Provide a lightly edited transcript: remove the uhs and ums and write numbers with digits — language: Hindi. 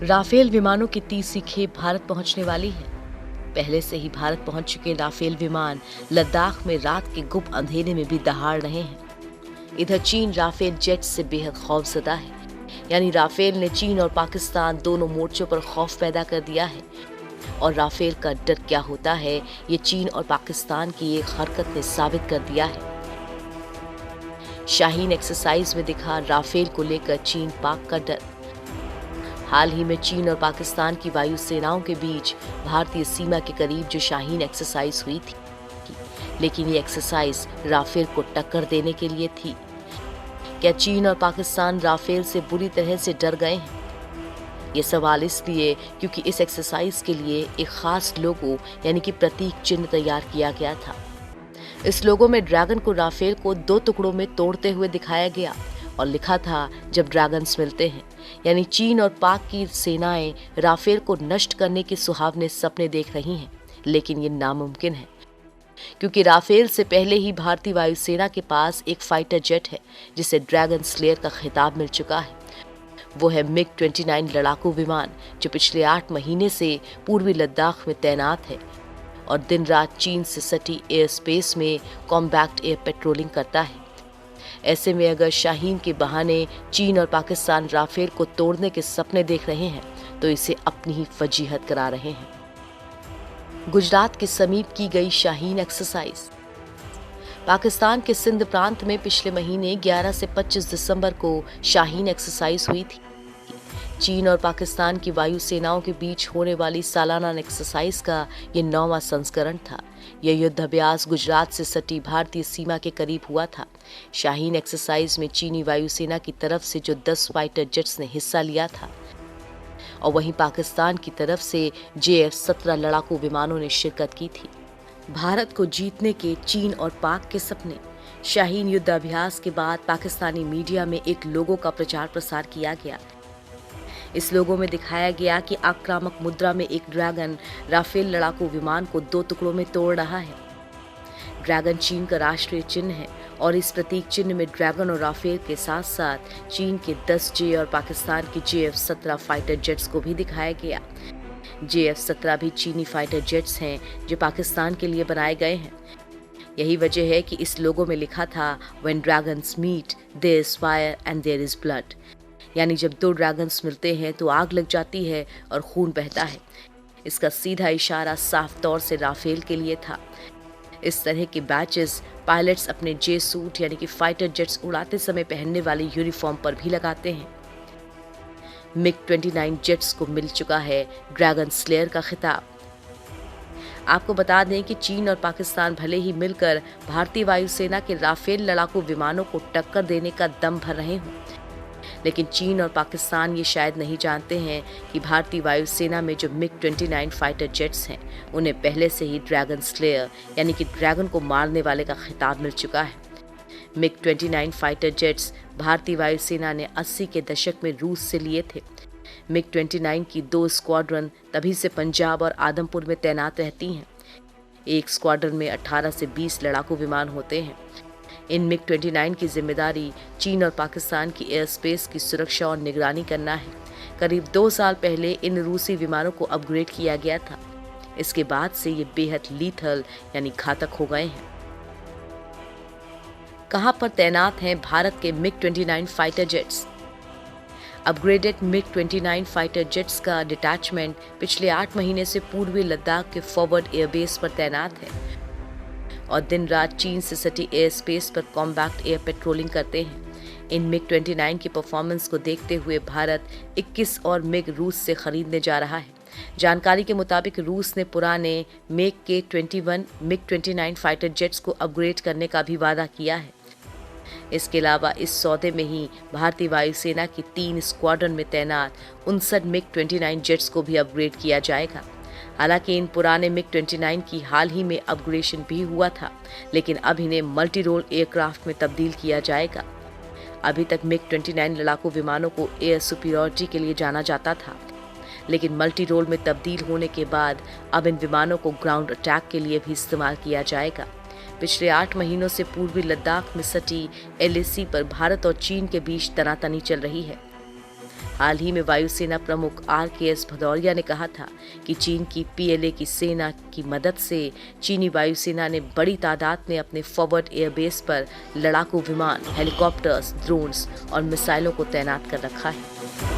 राफेल विमानों की तीसरी खेप भारत पहुंचने वाली है। पहले से ही भारत पहुंच चुके राफेल विमान लद्दाख में रात के गुप्त अंधेरे में भी दहाड़ रहे हैं। इधर चीन राफेल जेट से बेहद खौफजदा है। यानी राफेल ने चीन और पाकिस्तान दोनों मोर्चों पर खौफ पैदा कर दिया है। और राफेल का डर क्या होता है, ये चीन और पाकिस्तान की एक हरकत ने साबित कर दिया है। शाहीन एक्सरसाइज में दिखा राफेल को लेकर चीन पाक का डर। हाल ही में चीन और पाकिस्तान की वायु सेनाओं के बीच भारतीय सीमा के करीब जो शाहीन एक्सरसाइज हुई थी, लेकिन ये एक्सरसाइज राफेल को टक्कर देने के लिए थी। क्या चीन और पाकिस्तान राफेल से बुरी तरह से डर गए हैं? ये सवाल इसलिए क्योंकि इस एक्सरसाइज के लिए एक खास लोगो यानी कि प्रतीक चिन्ह तैयार किया गया था। इस लोगो में ड्रैगन को राफेल को दो टुकड़ों में तोड़ते हुए दिखाया गया और लिखा था, जब ड्रैगन्स मिलते हैं। यानी चीन और पाक की सेनाएं राफेल को नष्ट करने के सुहावने सपने देख रही हैं, लेकिन ये नामुमकिन है क्योंकि राफेल से पहले ही भारतीय वायुसेना के पास एक फाइटर जेट है जिसे ड्रैगन स्लेयर का खिताब मिल चुका है। वो है MiG-29 लड़ाकू विमान, जो पिछले 8 महीने से पूर्वी लद्दाख में तैनात है और दिन रात चीन से सटी एयर स्पेस में कॉम्बैट एयर पेट्रोलिंग करता है। ऐसे में अगर शाहीन के बहाने चीन और पाकिस्तान राफेल को तोड़ने के सपने देख रहे हैं तो इसे अपनी ही फजीहत करा रहे हैं। गुजरात के समीप की गई शाहीन एक्सरसाइज। पाकिस्तान के सिंध प्रांत में पिछले महीने 11 से 25 दिसंबर को शाहीन एक्सरसाइज हुई थी। चीन और पाकिस्तान की वायु सेनाओं के बीच होने वाली सालाना एक्सरसाइज का ये 9वां संस्करण था। यह युद्ध अभ्यास गुजरात से सटी भारतीय सीमा के करीब हुआ था। शाहीन एक्सरसाइज में चीनी वायुसेना की तरफ से जो 10 फाइटर जेट्स ने हिस्सा लिया था और वहीं पाकिस्तान की तरफ से JF-17 लड़ाकू विमानों ने शिरकत की थी। भारत को जीतने के चीन और पाक के सपने। शाहीन युद्ध अभ्यास के बाद पाकिस्तानी मीडिया में एक लोगो का प्रचार प्रसार किया गया। इस लोगो में दिखाया गया कि आक्रामक मुद्रा में एक ड्रैगन राफेल लड़ाकू विमान को 2 टुकड़ों में तोड़ रहा है। ड्रैगन चीन का राष्ट्रीय चिन्ह है और इस प्रतीक चिन्ह में ड्रैगन और राफेल के साथ साथ चीन के 10 J और पाकिस्तान की JF-17 फाइटर जेट्स को भी दिखाया गया। JF-17 भी चीनी फाइटर जेट्स हैं जो पाकिस्तान के लिए बनाए गए हैं। यही वजह है कि इस लोगो में लिखा था, When dragons meet, there is fire and there is blood। यानी जब 2 ड्रैगन्स मिलते हैं तो आग लग जाती है और खून बहता है। इसका सीधा इशारा साफ तौर से राफेल के लिए था। इस तरह के बैचेस पायलट्स अपने जे सूट यानी कि फाइटर जेट्स उड़ाते समय पहनने वाले यूनिफॉर्म पर भी लगाते हैं। MiG-29 जेट्स को मिल चुका है ड्रैगन स्लेयर का खिताब। आपको बता दें कि चीन और पाकिस्तान भले ही मिलकर भारतीय वायुसेना के राफेल लड़ाकू विमानों को टक्कर देने का दम भर रहे हों, लेकिन चीन और पाकिस्तान ये शायद नहीं जानते हैं कि भारतीय वायुसेना में जो MiG-29 फाइटर जेट्स हैं उन्हें पहले से ही ड्रैगन स्लेयर यानी कि ड्रैगन को मारने वाले का खिताब मिल चुका है। MiG-29 फाइटर जेट्स भारतीय वायुसेना ने 80 के दशक में रूस से लिए थे। MiG-29 की 2 स्क्वाड्रन तभी से पंजाब और आदमपुर में तैनात रहती हैं। एक स्क्वाड्रन में 18 से 20 लड़ाकू विमान होते हैं। इन MiG-29 की जिम्मेदारी चीन और पाकिस्तान की एयर स्पेस की सुरक्षा और निगरानी करना है। करीब 2 साल पहले इन रूसी विमानों को अपग्रेड किया गया था। इसके बाद से ये बेहद लीथल यानी घातक हो गए हैं। कहां पर तैनात हैं भारत के MiG-29 fighter jets? Upgraded MiG-29 fighter jets का डिटैचमेंट पिछले 8 महीने से पूर्वी लद्दाख के फॉरवर्ड एयरबेस पर तैनात है और दिन रात चीन से सटी एयर स्पेस पर कॉम्बैट एयर पेट्रोलिंग करते हैं। इन MiG-29 की परफॉर्मेंस को देखते हुए भारत 21 और MiG रूस से खरीदने जा रहा है। जानकारी के मुताबिक रूस ने पुराने मेक के 21 MiG-29 फाइटर जेट्स को अपग्रेड करने का भी वादा किया है। इसके अलावा इस सौदे में ही भारतीय वायुसेना की 3 स्क्वाड्रन में तैनात 59 MiG-29 जेट्स को भी अपग्रेड किया जाएगा। हालांकि इन पुराने MiG-29 की हाल ही में अपग्रेडेशन भी हुआ था, लेकिन अब इन्हें मल्टी रोल एयरक्राफ्ट में तब्दील किया जाएगा। अभी तक MiG-29 लड़ाकू विमानों को एयर सुपीरियरिटी के लिए जाना जाता था, लेकिन मल्टी रोल में तब्दील होने के बाद अब इन विमानों को ग्राउंड अटैक के लिए भी इस्तेमाल किया जाएगा। पिछले 8 महीनों से पूर्वी लद्दाख में सटी LAC पर भारत और चीन के बीच तनातनी चल रही है। हाल ही में वायुसेना प्रमुख RKS भदौरिया ने कहा था कि चीन की PLA की सेना की मदद से चीनी वायुसेना ने बड़ी तादाद में अपने फॉरवर्ड एयरबेस पर लड़ाकू विमान, हेलीकॉप्टर्स, ड्रोन्स और मिसाइलों को तैनात कर रखा है।